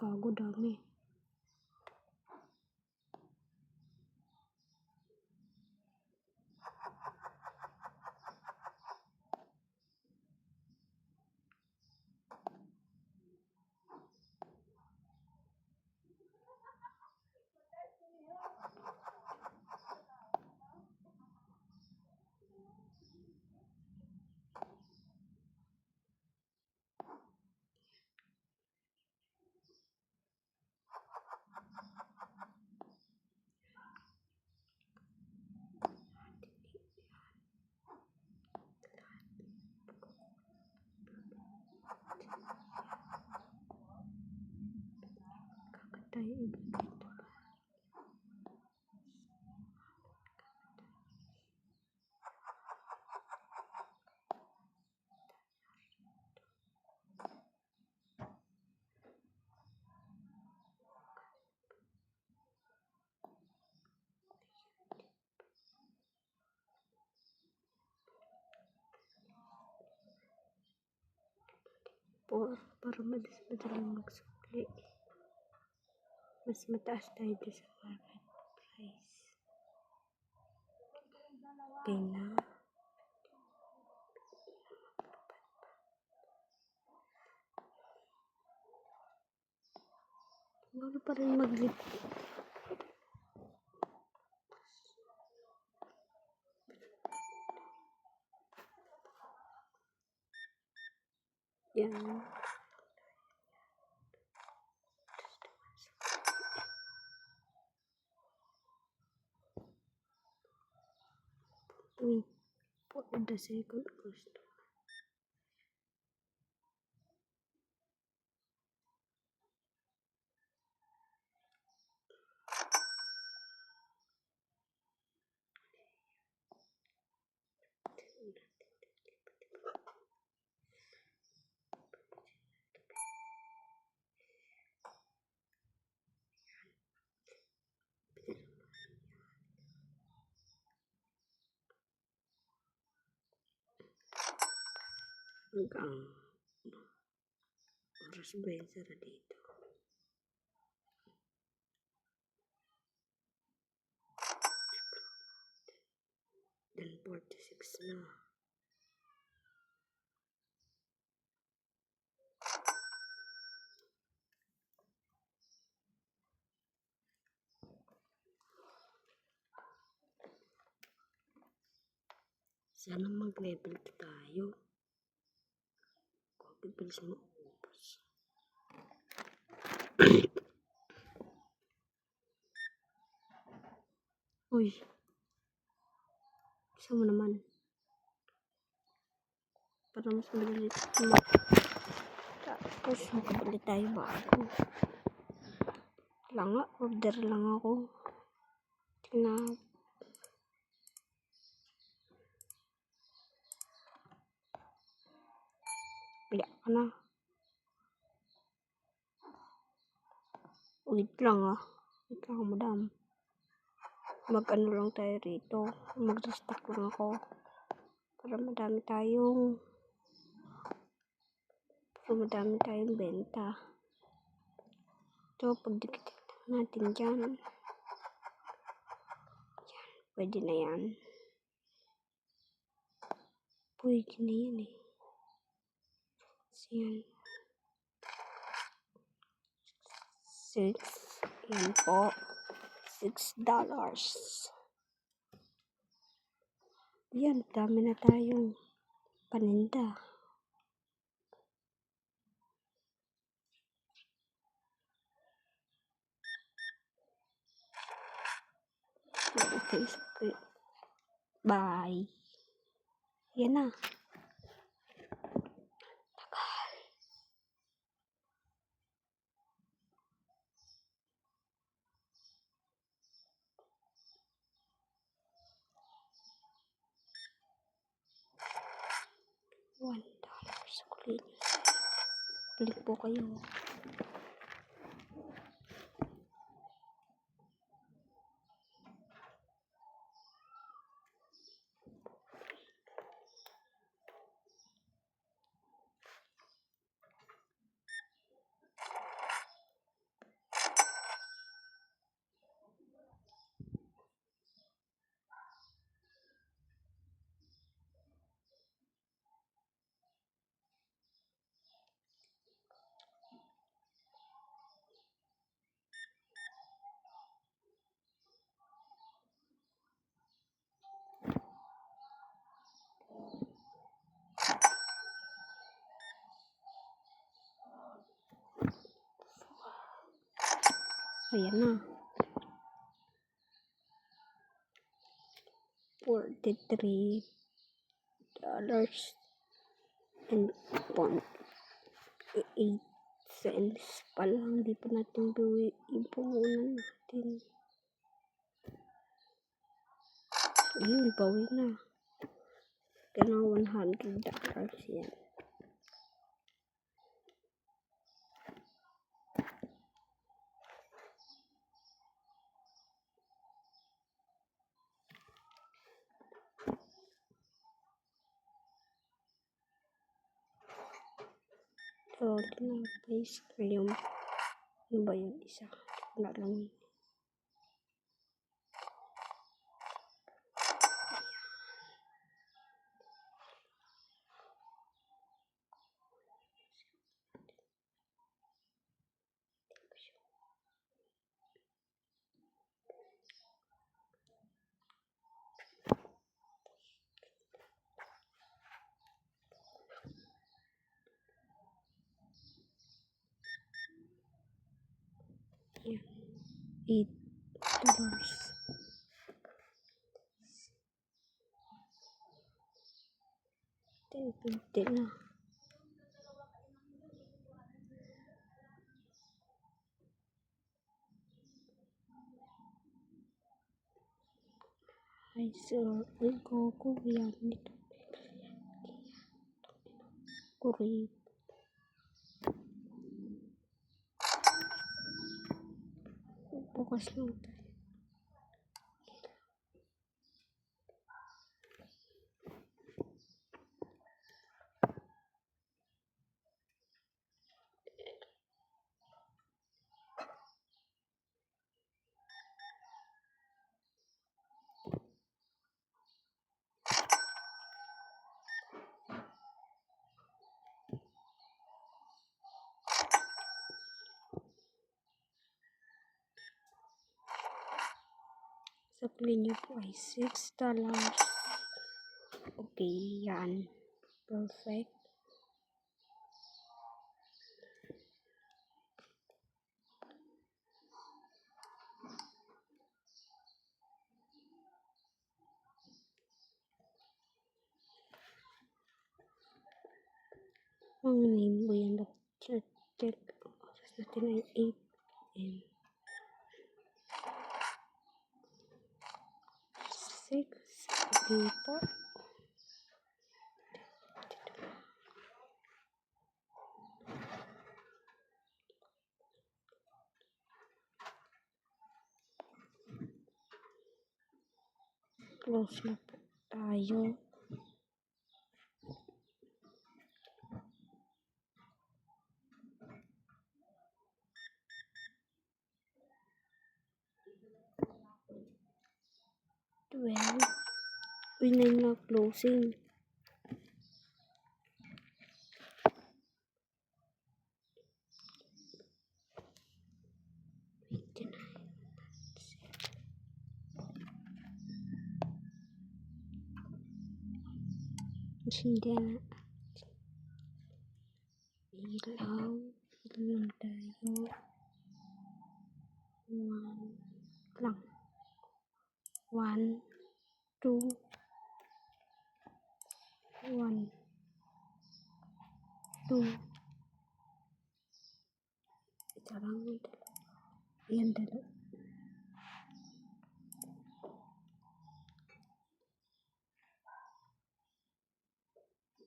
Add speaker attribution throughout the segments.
Speaker 1: Gago, dami. Kakatay iba dito. Para madaling magsukli. Mas mataas tayo sa market price. Okay na. Wala pa rin mag-lip. Yan. Wait for the second customer. Hanggang oras ba yung sara dito? Then 46 na. Sana mag-level tayo. Kung bibilis mo ubos. Uy. Isa mo naman. Para mas madalit mo. Tapos makabali tayo bago. Lang nga, order lang ako. Tingnan. Pila ka na. Wait lang Wait lang madam. Mag-ano lang tayo rito. Mag-restock lang ako. Para madami tayong benta. So, pagdikit natin dyan. Yan. Pwede na yan. Pwede na yan So, yan. 6. Yan po. $6. Yan, dami na tayong paninda. Okay. Bye. Yan na. $1 sa kulit. Balik po kayo. Ayan na. $43 and 8 cents pa lang. Hindi pa natin buwi yung puhunan natin. Ayun, bawi na. Kaya $100 yan. So, tinapay yung ba yung isa? Wala lang yun. Yan. $8. $10.50 na. Ay, so, ko yan dito. Kurit. Bukas lang tayo. Supply niyo po ay $6. Okay, yan. Perfect. Ang name mo yan. Check. Oras natin ay 8 and 6. Okay po. Close na po tayo. Winay na closing. Hindi na. Ilaw. Ilaw tayo. 1 lang. 1, 2, 1, 2. Isa lang yung dalawa. Yan, dalawa.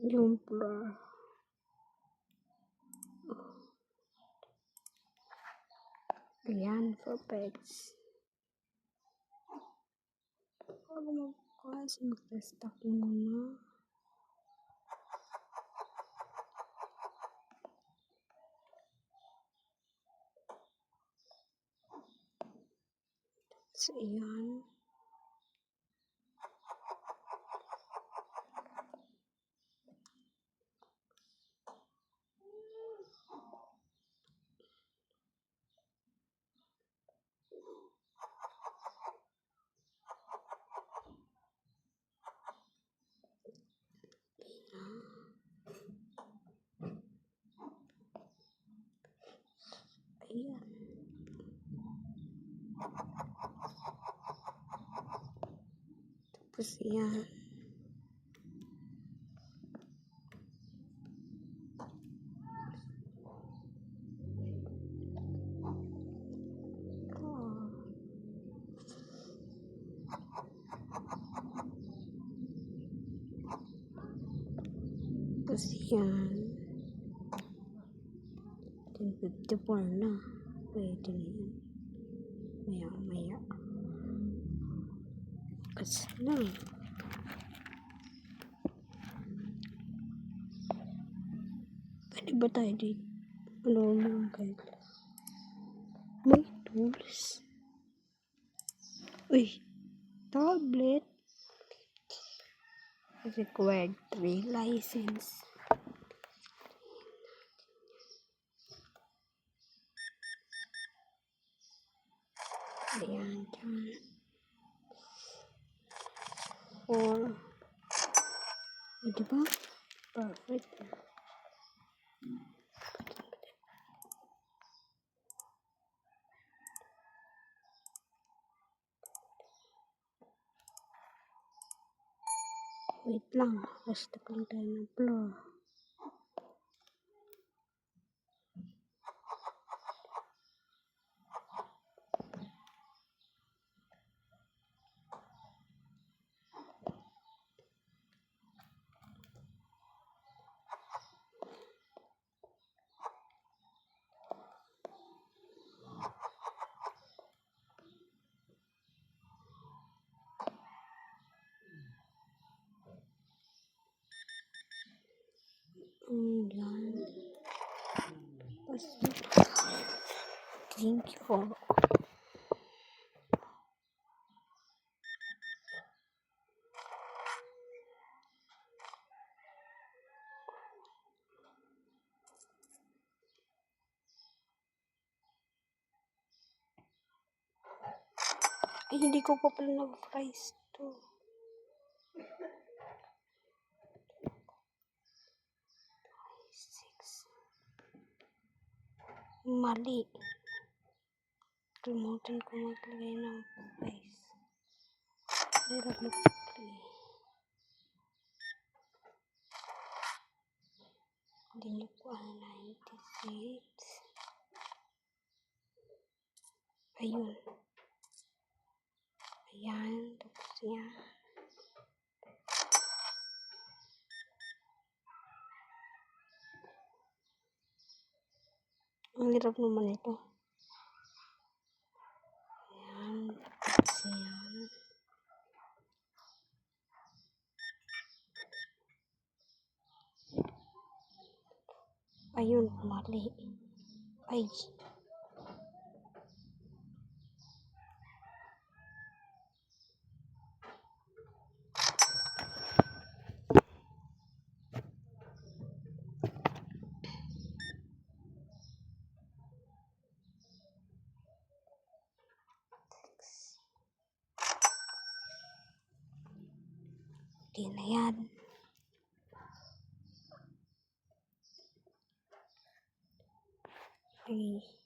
Speaker 1: Yung floor. Ayan, for pets. Bago magbukas, mag-restock muna. So, ayan. Ayan. Tapos yan. Tapos yan. 10:54 na. Pwede na yan. Maya. Kasi na. Pwede ba tayo dito? Ano mga guys? May tools. Uy. Tablet. Required 3 license. Ayan, dyan. 4. Diba? Perfect. Wait lang. Basta lang tayo ng floor. Yan. Thank you for ay, hindi ko pa pala nag-price to. Mali. Kalimutan ko maglagay ng price. Hirap mag-play. Hindi niyo po 96. Ayun. Ayan. Tapos yan. Ang hirap naman ito. Ayan. Tapos yan. Ayun. Mali. Ay. Hindi na yan. Okay.